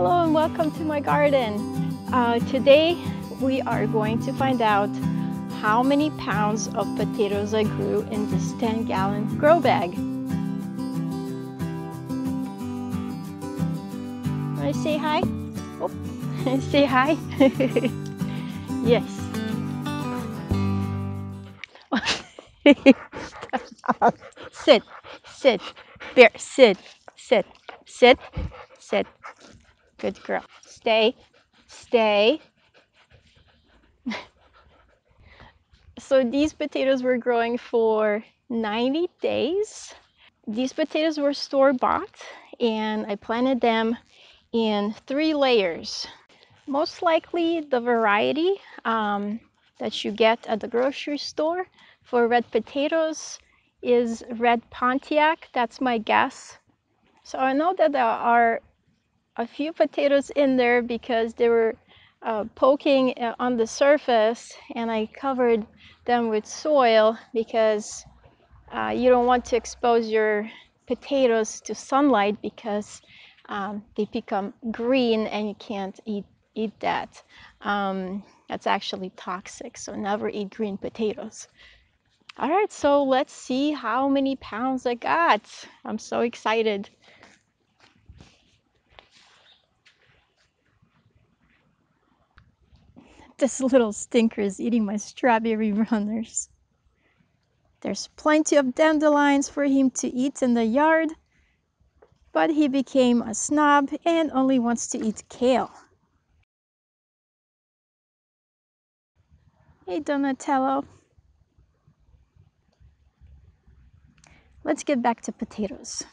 Hello and welcome to my garden. Today we are going to find out how many pounds of potatoes I grew in this 10-gallon grow bag. Want to say hi? Oh, say hi. Yes. Sit, sit, bear, sit, sit, sit, sit. Good girl. Stay, stay. So these potatoes were growing for 90 days. These potatoes were store-bought and I planted them in 3 layers. Most likely the variety that you get at the grocery store for red potatoes is red Pontiac. That's my guess. So I know that there are a few potatoes in there because they were poking on the surface, and I covered them with soil because you don't want to expose your potatoes to sunlight because they become green and you can't eat that. That's actually toxic, so never eat green potatoes. All right, so let's see how many pounds I got. I'm so excited. This little stinker is eating my strawberry runners. There's plenty of dandelions for him to eat in the yard, but he became a snob and only wants to eat kale. Hey, Donatello. Let's get back to potatoes.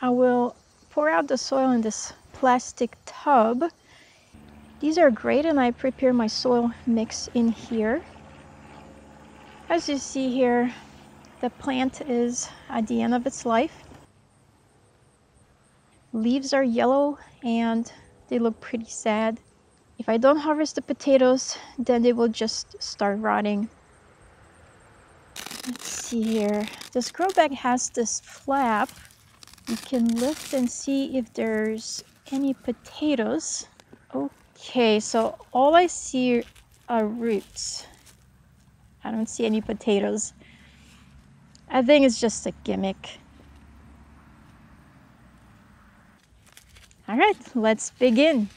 I will pour out the soil in this plastic tub. These are great, and I prepare my soil mix in here. As you see here, the plant is at the end of its life. Leaves are yellow and they look pretty sad. If I don't harvest the potatoes, then they will just start rotting. Let's see here. This grow bag has this flap. You can lift and see if there's any potatoes. Okay, so all I see are roots. I don't see any potatoes. I think it's just a gimmick. All right, let's begin.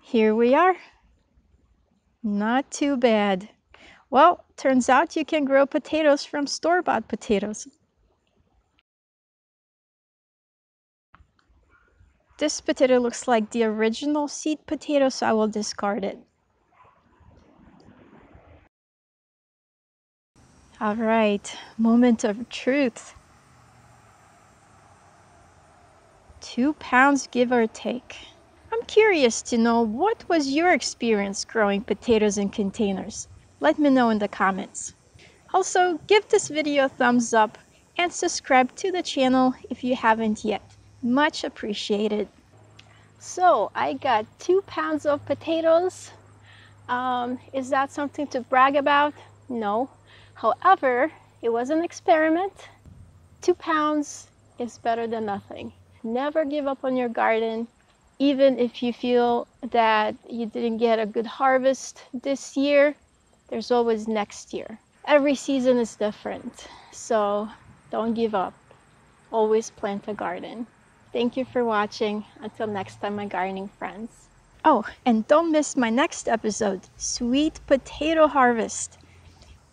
Here we are. Not too bad. Well, turns out you can grow potatoes from store-bought potatoes. This potato looks like the original seed potato, so I will discard it. All right, moment of truth. 2 pounds, give or take. I'm curious to know, what was your experience growing potatoes in containers? Let me know in the comments. Also, give this video a thumbs up and subscribe to the channel if you haven't yet. Much appreciated. So I got 2 pounds of potatoes. Is that something to brag about? No. However, it was an experiment. 2 pounds is better than nothing. Never give up on your garden. Even if you feel that you didn't get a good harvest this year, there's always next year. Every season is different, so don't give up. Always plant a garden. Thank you for watching. Until next time, my gardening friends. Oh, and don't miss my next episode, Sweet Potato Harvest.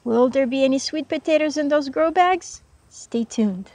Will there be any sweet potatoes in those grow bags? Stay tuned.